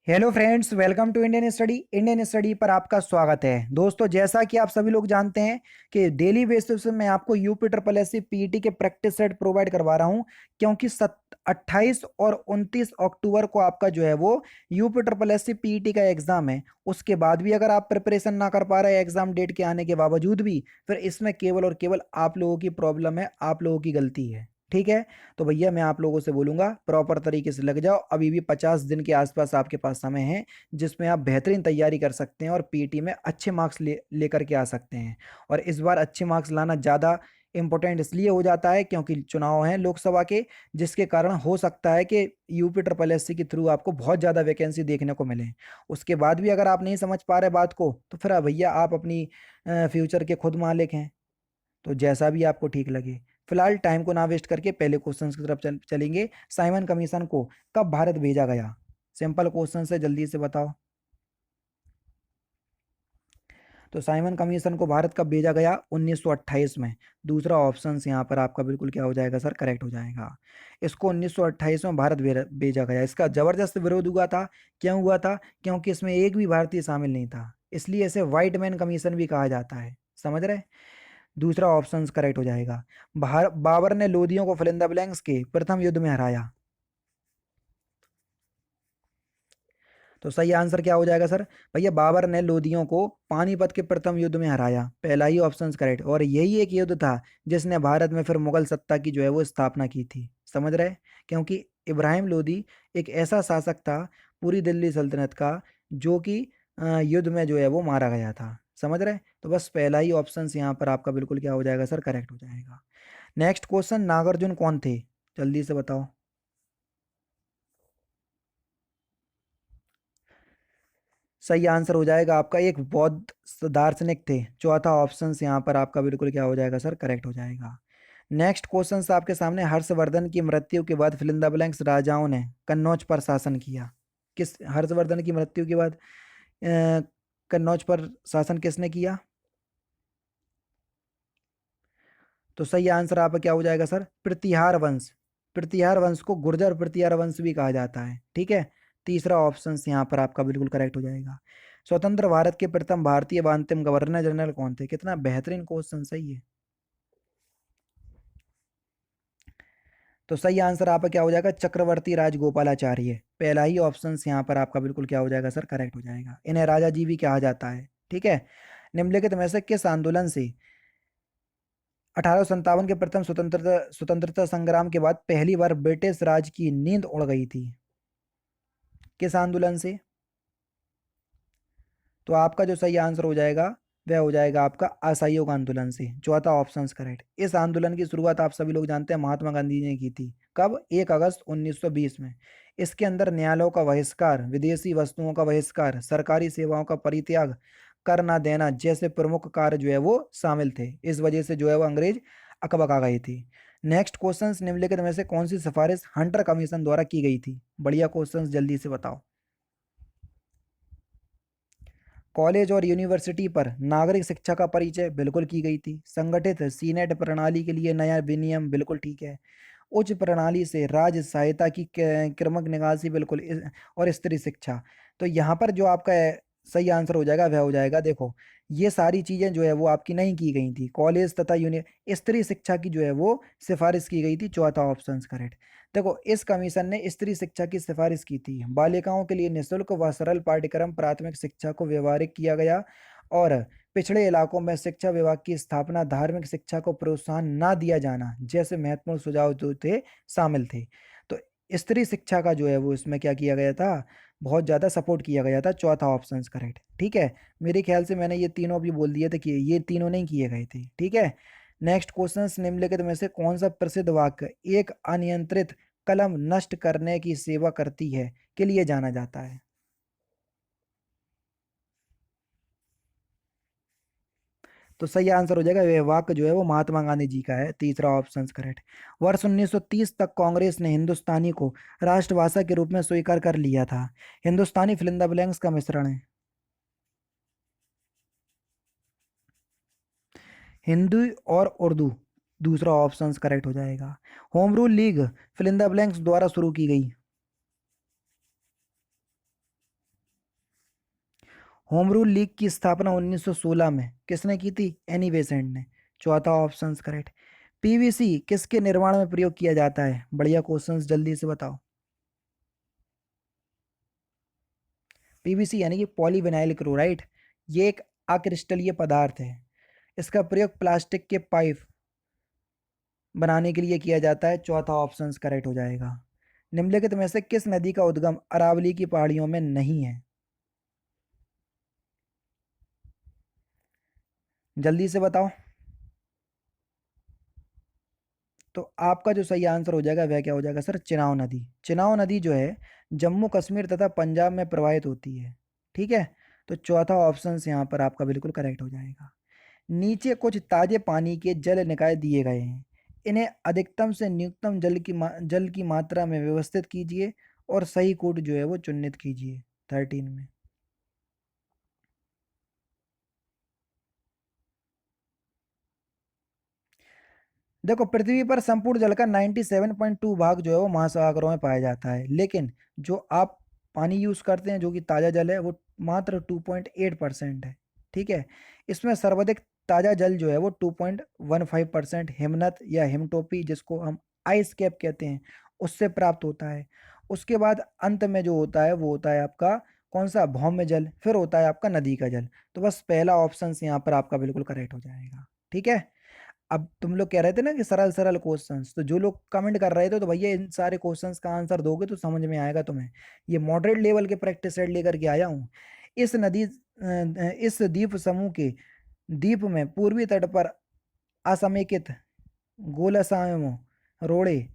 Hello friends, welcome to Indian study पर आपका स्वागत है। दोस्तों, जैसा कि आप सभी लोग जानते हैं कि डेली बेसिस पे मैं आपको UP triple S C PET के प्रैक्टिस सेट प्रोवाइड करवा रहा हूं, क्योंकि 28 और 29 अक्टूबर को आपका जो है वो UP triple S C PET का एग्जाम है। उसके बाद भी अगर आप प्रिपरेशन ना कर पा रहे हैं एग्जाम डेट के आने के बावजूद भी, फिर इसमें केवल और केवल आप लोगों की प्रॉब्लम है, आप लोगों की गलती है। ठीक है। तो भैया मैं आप लोगों से बोलूंगा प्रॉपर तरीके से लग जाओ। अभी भी 50 दिन के आसपास आपके पास समय है, जिसमें आप बेहतरीन तैयारी कर सकते हैं और पीटी में अच्छे मार्क्स लेकर के आ सकते हैं। और इस बार अच्छे मार्क्स लाना ज़्यादा इंपॉर्टेंट इसलिए हो जाता है क्योंकि चुनाव हैं लोकसभा के, जिसके कारण हो सकता है कि यूपी ट्रिपल एस सी के थ्रू आपको बहुत ज़्यादा वैकेंसी देखने को मिले। उसके बाद भी अगर आप नहीं समझ पा रहे बात को, तो फिर भैया आप अपनी फ्यूचर के खुद मालिक हैं। तो जैसा भी आपको ठीक लगे। फिलहाल टाइम को ना वेस्ट करके पहले क्वेश्चन की तरफ चलेंगे। साइमन कमीशन को कब भारत भेजा गया? सिंपल क्वेश्चन है, जल्दी से बताओ। तो साइमन कमीशन को भारत कब भेजा गया? 1928 में। दूसरा ऑप्शन यहाँ पर आपका बिल्कुल क्या हो जाएगा सर? करेक्ट हो जाएगा। इसको 1928 में भारत भेजा गया। इसका जबरदस्त विरोध हुआ था। क्यों हुआ था? क्योंकि इसमें एक भी भारतीय शामिल नहीं था, इसलिए इसे व्हाइट मैन कमीशन भी कहा जाता है। समझ रहे? दूसरा ऑप्शन करेक्ट हो जाएगा। बाबर ने लोदियों को फिलिंदा ब्लैंक्स के प्रथम युद्ध में हराया। तो सही आंसर क्या हो जाएगा सर? भैया बाबर ने लोदियों को पानीपत के प्रथम युद्ध में हराया। पहला ही ऑप्शन करेक्ट। और यही एक युद्ध था जिसने भारत में फिर मुगल सत्ता की जो है वो स्थापना की थी। समझ रहे? क्योंकि इब्राहिम लोदी एक ऐसा शासक था पूरी दिल्ली सल्तनत का, जो कि युद्ध में जो है वो मारा गया था। समझ रहे? तो बस पहला ही ऑप्शन यहाँ पर आपका बिल्कुल क्या हो जाएगा सर? करेक्ट हो जाएगा। नेक्स्ट क्वेश्चन, नागार्जुन कौन थे? जल्दी से बताओ। सही आंसर हो जाएगा आपका, एक बौद्ध दार्शनिक थे। चौथा ऑप्शन यहाँ पर आपका बिल्कुल क्या हो जाएगा सर? करेक्ट हो जाएगा। नेक्स्ट क्वेश्चन आपके सामने, हर्षवर्धन की मृत्यु के बाद फिलिंदा ब्लैंक्स राजाओं ने कन्नौज पर शासन किया। किस हर्षवर्धन की मृत्यु के बाद कन्नौज पर शासन किसने किया? तो सही आंसर आपका क्या हो जाएगा सर? प्रतिहार वंश। प्रतिहार वंश को गुर्जर प्रतिहार वंश भी कहा जाता है। ठीक है। तीसरा ऑप्शन यहाँ पर आपका बिल्कुल करेक्ट हो जाएगा। स्वतंत्र भारत के प्रथम भारतीय व अंतिम गवर्नर जनरल कौन थे? कितना बेहतरीन क्वेश्चन, सही है। तो सही आंसर आपका क्या हो जाएगा? चक्रवर्ती राजगोपालाचार्य। पहला ही ऑप्शन यहाँ पर आपका बिल्कुल क्या हो जाएगा सर? करेक्ट हो जाएगा। इन्हें राजा जी भी कहा जाता है। ठीक है। निम्नलिखित में से किस आंदोलन से 1857 के प्रथम स्वतंत्रता स्वतंत्रता संग्राम के बाद पहली बार ब्रिटिश राज की नींद उड़ गई थी? किस आंदोलन से? तो आपका जो सही आंसर हो जाएगा वह हो जाएगा आपका असहयोग आंदोलन से। चौथा ऑप्शन करेक्ट। इस आंदोलन की शुरुआत आप सभी लोग जानते हैं महात्मा गांधी ने की थी। कब? 1 अगस्त 1920 में। इसके अंदर न्यायालयों का बहिष्कार, विदेशी वस्तुओं का बहिष्कार, सरकारी सेवाओं का परित्याग, कर ना देना जैसे प्रमुख कार्य जो है वो शामिल थे। इस वजह से जो है वो अंग्रेज अकबका गए थे। नेक्स्ट क्वेश्चन, निम्नलिखित में से कौन सी सिफारिश हंटर कमीशन द्वारा की गई थी? बढ़िया क्वेश्चन, जल्दी से बताओ। कॉलेज और यूनिवर्सिटी पर नागरिक शिक्षा का परिचय, बिल्कुल की गई थी। संगठित सीनेट प्रणाली के लिए नया विनियम, बिल्कुल ठीक है। उच्च प्रणाली से राज्य सहायता की क्रमिक निकासी, बिल्कुल और स्त्री शिक्षा। तो यहाँ पर जो आपका सही आंसर हो जाएगा वह हो जाएगा, देखो ये सारी चीजें जो है वो आपकी नहीं की गई थी। कॉलेज तथा यूनि स्त्री शिक्षा की जो है वो सिफारिश की गई थी। चौथा ऑप्शन करेक्ट। देखो, इस कमीशन ने स्त्री शिक्षा की सिफारिश की थी। बालिकाओं के लिए निःशुल्क व सरल पाठ्यक्रम प्राथमिक शिक्षा को व्यवहारिक किया गया, और पिछड़े इलाकों में शिक्षा विभाग की स्थापना, धार्मिक शिक्षा को प्रोत्साहन ना दिया जाना जैसे महत्वपूर्ण सुझाव जो थे शामिल थे। तो स्त्री शिक्षा का जो है वो इसमें क्या किया गया था? बहुत ज़्यादा सपोर्ट किया गया था। चौथा ऑप्शन करेक्ट। ठीक है। मेरे ख्याल से मैंने ये तीनों भी बोल दिए थे कि ये तीनों नहीं किए गए थे। ठीक है। नेक्स्ट क्वेश्चन, निम्नलिखित में से कौन सा प्रसिद्ध वाक्य एक अनियंत्रित कलम नष्ट करने की सेवा करती है के लिए जाना जाता है? तो सही आंसर हो जाएगा, वह वाक्य जो है वो महात्मा गांधी जी का है। तीसरा ऑप्शन करेक्ट। वर्ष 1930 तक कांग्रेस ने हिंदुस्तानी को राष्ट्रभाषा के रूप में स्वीकार कर लिया था। हिंदुस्तानी फिलिंदा ब्लैंक्स का मिश्रण है। हिंदी और उर्दू। दूसरा ऑप्शन करेक्ट हो जाएगा। Home rule league fill in the blanks द्वारा शुरू की गई। होम रूल लीग की स्थापना 1916 में किसने की थी? एनी बेसेंट ने। चौथा ऑप्शन करेक्ट। पीवीसी किसके निर्माण में प्रयोग किया जाता है? बढ़िया क्वेश्चंस, जल्दी से बताओ। पीवीसी यानी कि पॉलीविनाइल क्लोराइड, ये एक अक्रिस्टलीय पदार्थ है। इसका प्रयोग प्लास्टिक के पाइप बनाने के लिए किया जाता है। चौथा ऑप्शन करेक्ट हो जाएगा। निम्नलिखित में से किस नदी का उद्गम अरावली की पहाड़ियों में नहीं है? जल्दी से बताओ। तो आपका जो सही आंसर हो जाएगा वह क्या हो जाएगा सर? चिनाव नदी। चिनाव नदी जो है जम्मू कश्मीर तथा पंजाब में प्रवाहित होती है। ठीक है, तो चौथा ऑप्शन यहाँ पर आपका बिल्कुल करेक्ट हो जाएगा। नीचे कुछ ताजे पानी के जल निकाय दिए गए हैं। इन्हें अधिकतम से न्यूनतम जल की मात्रा में व्यवस्थित कीजिए और सही कोड जो है वो चिन्हित कीजिए 13 में। देखो, पृथ्वी पर संपूर्ण जल का 97.2 भाग जो है वो महासागरों में पाया जाता है, लेकिन जो आप पानी यूज करते हैं जो कि ताजा जल है वो मात्र 2.8% है। ठीक है, इसमें सर्वाधिक ताजा जल जो है वो 2.15% हिमनद या हिमटोपी, जिसको हम आइस कैप कहते हैं, उससे प्राप्त होता है। उसके बाद अंत में जो होता है वो होता है आपका कौन सा? भौम्य जल, फिर होता है आपका नदी का जल। तो बस पहला ऑप्शन यहाँ पर आपका बिल्कुल करेक्ट हो जाएगा। ठीक है, अब तुम लोग कह रहे थे ना कि सरल सरल क्वेश्चंस, तो जो लोग कमेंट कर रहे थे तो भैया इन सारे क्वेश्चंस का आंसर दोगे तो समझ में आएगा तुम्हें। ये मॉडरेट लेवल के प्रैक्टिस सेट लेकर के आया हूँ। इस द्वीप समूह के द्वीप में पूर्वी तट पर असमेकित गोलसाओं, रोड़े,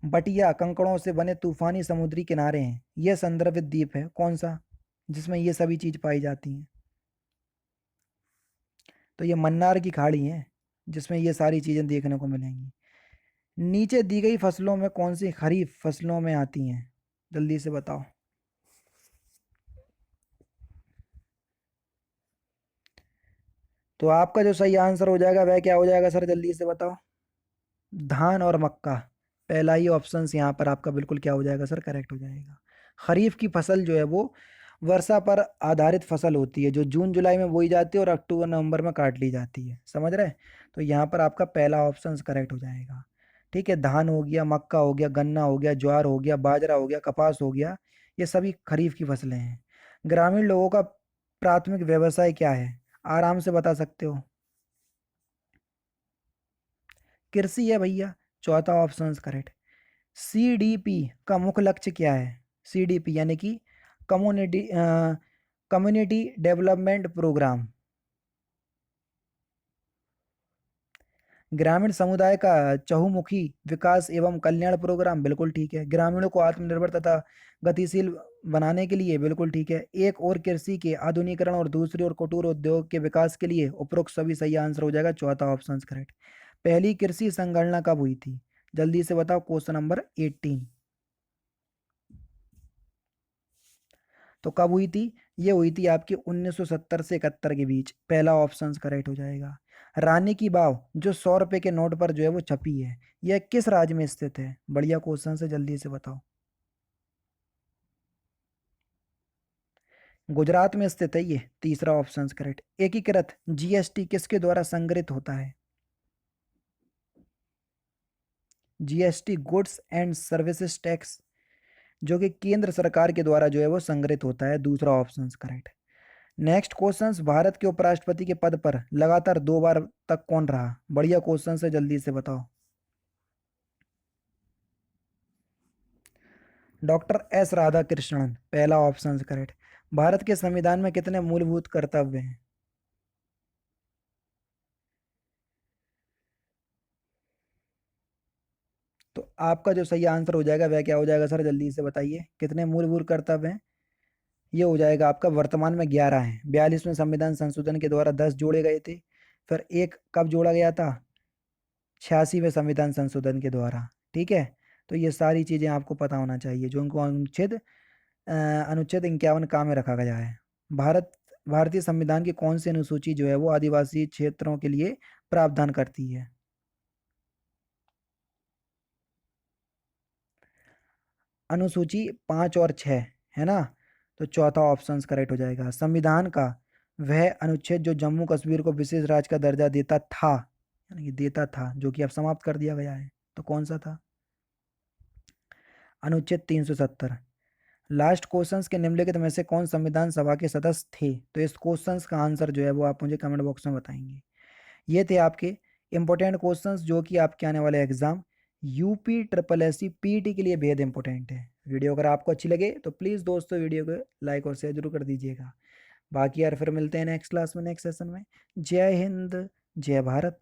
बटिया कंकड़ों से बने तूफानी समुद्री किनारे हैं। यह संदर्भित द्वीप है कौन सा, जिसमें ये सभी चीज पाई जाती हैं? तो ये मन्नार की खाड़ी है जिसमें ये सारी चीजें देखने को मिलेंगी। नीचे दी गई फसलों में कौन सी खरीफ फसलों में आती हैं? जल्दी से बताओ। तो आपका जो सही आंसर हो जाएगा वह क्या हो जाएगा सर? जल्दी से बताओ। धान और मक्का। पहला ही ऑप्शन यहाँ पर आपका बिल्कुल क्या हो जाएगा सर? करेक्ट हो जाएगा। खरीफ की फसल जो है वो वर्षा पर आधारित फसल होती है, जो जून जुलाई में बोई जाती है और अक्टूबर नवंबर में काट ली जाती है। समझ रहे? तो यहाँ पर आपका पहला ऑप्शन करेक्ट हो जाएगा। ठीक है, धान हो गया, मक्का हो गया, गन्ना हो गया, ज्वार हो गया, बाजरा हो गया, कपास हो गया, ये सभी खरीफ की फसलें हैं। ग्रामीण लोगों का प्राथमिक व्यवसाय क्या है? आराम से बता सकते हो। कृषि है भैया। चौथा ऑप्शन करेक्ट। सीडीपी का मुख्य लक्ष्य क्या है? सीडीपी यानी कि कम्युनिटी कम्युनिटी डेवलपमेंट प्रोग्राम। ग्रामीण समुदाय का चहुमुखी विकास एवं कल्याण प्रोग्राम, बिल्कुल ठीक है। ग्रामीणों को आत्मनिर्भर तथा गतिशील बनाने के लिए, बिल्कुल ठीक है। एक और कृषि के आधुनिकीकरण और दूसरी ओर कुटीर उद्योग के विकास के लिए, उपरोक्त सभी सही आंसर हो जाएगा। चौथा ऑप्शन करेक्ट। पहली कृषि संगणना कब हुई थी? जल्दी से बताओ। Question number 18। तो कब हुई थी? ये हुई थी आपकी 1970 से 71 के बीच। पहला ऑप्शन करेक्ट हो जाएगा। रानी की वाव जो 100 रुपए के नोट पर जो है वो छपी है, यह किस राज्य में स्थित है? बढ़िया क्वेश्चन से, जल्दी से बताओ। गुजरात में स्थित है ये। तीसरा ऑप्शन करेक्ट। एकीकृत जीएसटी किसके द्वारा संग्रहित होता है? GST goods and services tax, जो कि केंद्र सरकार के द्वारा जो है वो संग्रहित होता है। दूसरा option correct. Next questions, Bharat के उपराष्ट्रपति के पद पर लगातार 2 बार तक कौन रहा? बढ़िया क्वेश्चन है, जल्दी से बताओ। Doctor S Radhakrishnan. पहला ऑप्शन करेक्ट। भारत के संविधान में कितने मूलभूत कर्तव्य हैं? तो आपका जो सही आंसर हो जाएगा वह क्या हो जाएगा सर? जल्दी से बताइए, कितने मूलभूत कर्तव्य हैं? ये हो जाएगा आपका वर्तमान में 11 है। 42वें संविधान संशोधन के द्वारा 10 जोड़े गए थे। फिर एक कब जोड़ा गया था? 86वें संविधान संशोधन के द्वारा। ठीक है, तो ये सारी चीजें आपको पता होना चाहिए जो उनको अनुच्छेद 51 का में रखा गया है। भारत भारतीय संविधान की कौन सी अनुसूची जो है वो आदिवासी क्षेत्रों के लिए प्रावधान करती है? अनुसूची 5 और 6 है ना। तो चौथा ऑप्शन करेक्ट हो जाएगा। संविधान का वह अनुच्छेद जो जम्मू कश्मीर को विशेष राज्य का दर्जा देता था, यानी कि देता था, जो कि अब समाप्त कर दिया गया है, तो कौन सा था? अनुच्छेद 370। लास्ट क्वेश्चंस के निम्नलिखित में से कौन संविधान सभा के सदस्य थे? तो इस क्वेश्चंस का आंसर जो है वो आप मुझे कमेंट बॉक्स में बताएंगे। ये थे आपके इंपॉर्टेंट क्वेश्चंस जो कि आपके आने वाले exam UP triple S C PT के लिए बेहद इंपॉर्टेंट है। वीडियो अगर आपको अच्छी लगे तो प्लीज़ दोस्तों वीडियो को लाइक और शेयर जरूर कर दीजिएगा। बाकी यार फिर मिलते हैं नेक्स्ट क्लास में, नेक्स्ट सेशन में। जय हिंद, जय भारत।